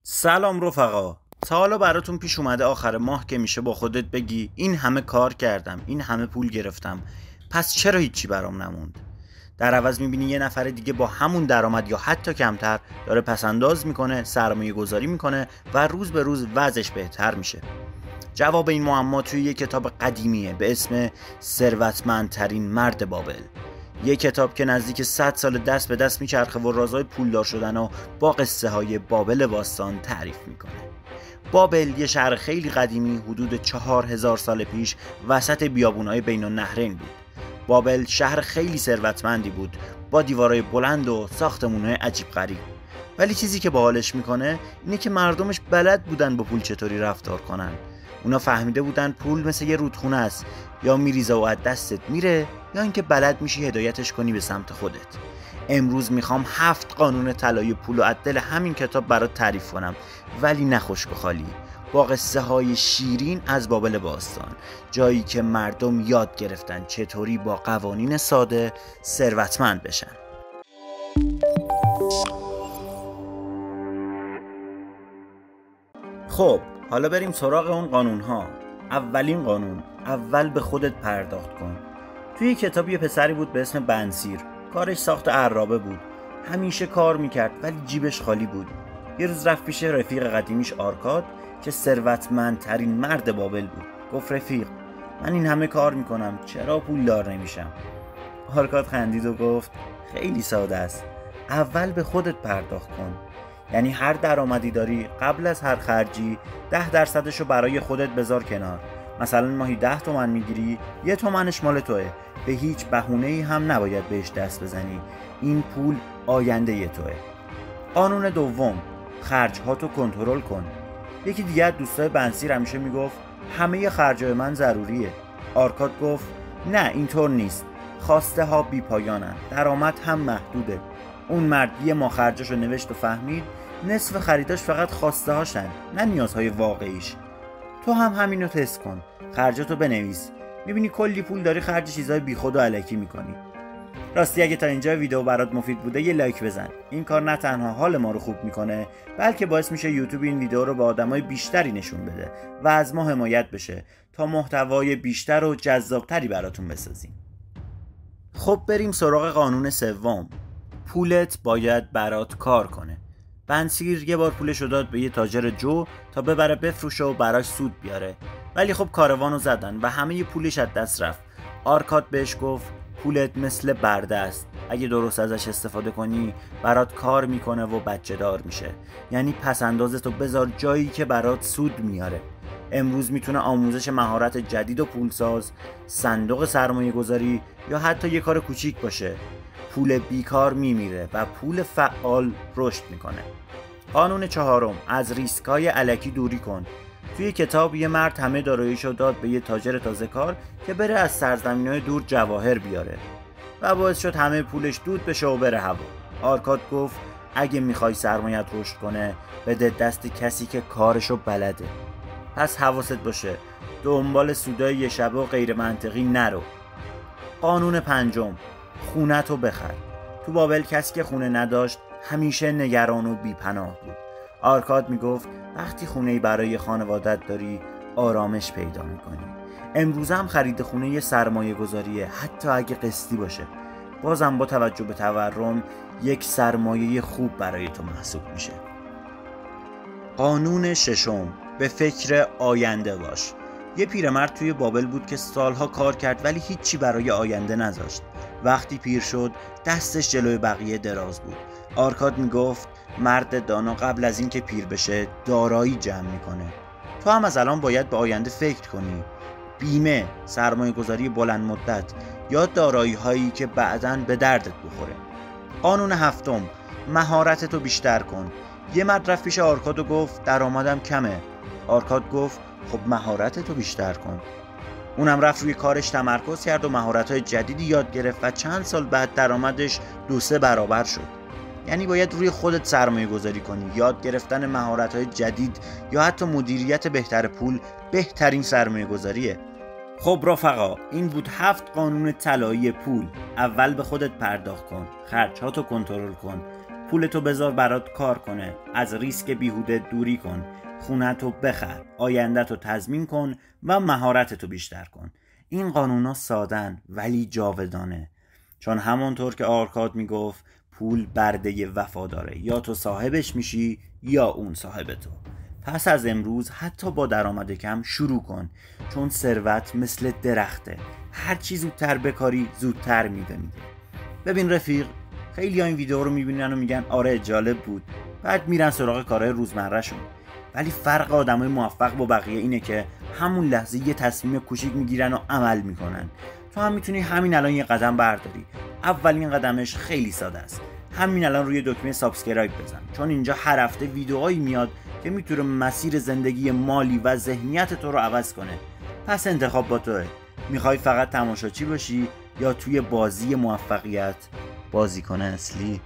سلام رفقا. تا حالا براتون پیش اومده آخر ماه که میشه با خودت بگی این همه کار کردم، این همه پول گرفتم، پس چرا هیچی برام نموند؟ در عوض میبینی یه نفر دیگه با همون درآمد یا حتی کمتر داره پسنداز میکنه، سرمایه گذاری میکنه و روز به روز وضعش بهتر میشه. جواب این معما توی یه کتاب قدیمیه به اسم ثروتمندترین مرد بابل. یه کتاب که نزدیک 100 سال دست به دست میچرخه و رازهای پولدار شدن و با قصه های بابل باستان تعریف میکنه. بابل یه شهر خیلی قدیمی حدود 4000 سال پیش وسط بیابونهای بین النهرین بود. بابل شهر خیلی ثروتمندی بود با دیوارهای بلند و ساختمونهای عجیب غریب. ولی چیزی که باحالش میکنه اینه که مردمش بلد بودن با پول چطوری رفتار کنن. اونا فهمیده بودن پول مثل یه رودخونه است، یا میریزه و از دستت میره یا اینکه بلد میشی هدایتش کنی به سمت خودت. امروز میخوام 7 قانون طلایی پول و از دل همین کتاب برات تعریف کنم، ولی نه خشک و خالی، با قصه های شیرین از بابل باستان، جایی که مردم یاد گرفتن چطوری با قوانین ساده ثروتمند بشن. خب حالا بریم سراغ اون قانون ها. اولین قانون، اول به خودت پرداخت کن. توی کتاب یه پسری بود به اسم بنسیر. کارش ساخت عرابه بود. همیشه کار میکرد ولی جیبش خالی بود. یه روز رفت پیش رفیق قدیمیش آرکاد که ثروتمندترین مرد بابل بود. گفت رفیق، من این همه کار میکنم، چرا پولدار نمیشم؟ آرکاد خندید و گفت خیلی ساده است. اول به خودت پرداخت کن. یعنی هر درآمدی داری قبل از هر خرجی 10% برای خودت بذار کنار. مثلا ماهی 10 تومن میگیری، 1 تومنش مال توه. به هیچ بهونه‌ای هم نباید بهش دست بزنی. این پول آینده توه. قانون دوم، خرج‌هاتو کنترل کن. یکی دیگه از دوستای بنسیر همیشه میگفت همه خرجای من ضروریه. آرکاد گفت نه اینطور نیست. خواسته ها بی پایانن، درآمد هم محدوده. اون مرد یه ماه خرجاشو نوشت و فهمید نصف خریداش فقط خواسته هاشن، نه نیازهای واقعیش. تو هم همینو تست کن، خرجاتو بنویس، میبینی کلی پول داری خرج چیزای بیخود و الکی میکنی. راستی اگه تا اینجا ویدیو برات مفید بوده یه لایک بزن. این کار نه تنها حال ما رو خوب میکنه، بلکه باعث میشه یوتیوب این ویدیو رو به آدمای بیشتری نشون بده و از ما حمایت بشه تا محتوای بیشتر و جذابتری براتون بسازیم. خب بریم سراغ قانون سوم. پولت باید برات کار کنه. بنسیر یه بار پولشو داد به یه تاجر جو تا ببره بفروشه و براش سود بیاره، ولی خب کاروانو زدن و همه پولش از دست رفت. آرکاد بهش گفت پولت مثل برده است، اگه درست ازش استفاده کنی برات کار میکنه و بچه دار میشه. یعنی پس اندازتو بذار جایی که برات سود میاره. امروز میتونه آموزش مهارت جدید و پولساز، صندوق سرمایه گذاری یا حتی یه کار کوچیک باشه. پول بیکار میمیره و پول فعال رشد میکنه. قانون چهارم، از ریسکای الکی دوری کن. توی کتاب یه مرد همه داراییشو داد به یه تاجر تازه کار که بره از سرزمینای دور جواهر بیاره و باعث شد همه پولش دود بشه و بره هوا. آرکاد گفت اگه میخوای سرمایت رشد کنه بده دست کسی که کارشو بلده. پس حواست باشه دنبال سودای یه شبه و غیر منطقی نرو. قانون پنجم، خونه‌تو بخر. تو بابل کسی که خونه نداشت همیشه نگران و بی‌پناه بود. آرکاد میگفت وقتی خونه‌ای برای خانوادت داری آرامش پیدا میکنی. امروز هم خرید خونه یه سرمایه گذاریه، حتی اگه قسطی باشه. بازم با توجه به تورم یک سرمایه خوب برای تو محسوب میشه. قانون ششم، به فکر آینده باش. یه پیرمرد توی بابل بود که سالها کار کرد ولی هیچی برای آینده نذاشت. وقتی پیر شد دستش جلوی بقیه دراز بود. آرکاد میگفت مرد دانا قبل از اینکه پیر بشه دارایی جمع میکنه. تو هم از الان باید به آینده فکر کنی. بیمه، سرمایه گذاری بلند مدت یا دارایی هایی که بعداً به دردت بخوره. قانون هفتم، مهارتتو بیشتر کن. یه مرد رفت پیش آرکاد و گفت درآمدم کمه. آرکاد گفت خب مهارتتو بیشتر کن. اونم رفت روی کارش تمرکز کرد و مهارت‌های جدیدی یاد گرفت و چند سال بعد درآمدش 2-3 برابر شد. یعنی باید روی خودت سرمایه گذاری کنی. یاد گرفتن مهارت‌های جدید یا حتی مدیریت بهتر پول بهترین سرمایه گذاریه. خب رفقا، این بود 7 قانون طلایی پول. اول به خودت پرداخت کن، خرجاتو کنترل کن، پولتو بذار برات کار کنه، از ریسک بیهوده دوری کن، خونتو بخر، آینده‌تو تضمین کن و مهارتتو بیشتر کن. این قانونا سادن ولی جاودانه، چون همونطور که آرکاد میگفت پول برده وفاداره، یا تو صاحبش میشی یا اون صاحب تو. پس از امروز حتی با درآمد کم شروع کن، چون ثروت مثل درخته، هر چی زودتر بکاری زودتر میوه میده. ببین رفیق، خیلی ها این ویدیو رو میبینن و میگن آره جالب بود، بعد میرن سراغ کارهای روزمره شون. ولی فرق آدمای موفق با بقیه اینه که همون لحظه یه تصمیم کوچیک میگیرن و عمل میکنن. تو هم میتونی همین الان یه قدم برداری. اولین قدمش خیلی ساده است، همین الان روی دکمه سابسکرایب بزن، چون اینجا هر هفته ویدیوهایی میاد که میتونه مسیر زندگی مالی و ذهنیت تو رو عوض کنه. پس انتخاب با توه، میخوای فقط تماشاچی باشی یا توی بازی موفقیت بازیکن اصلی؟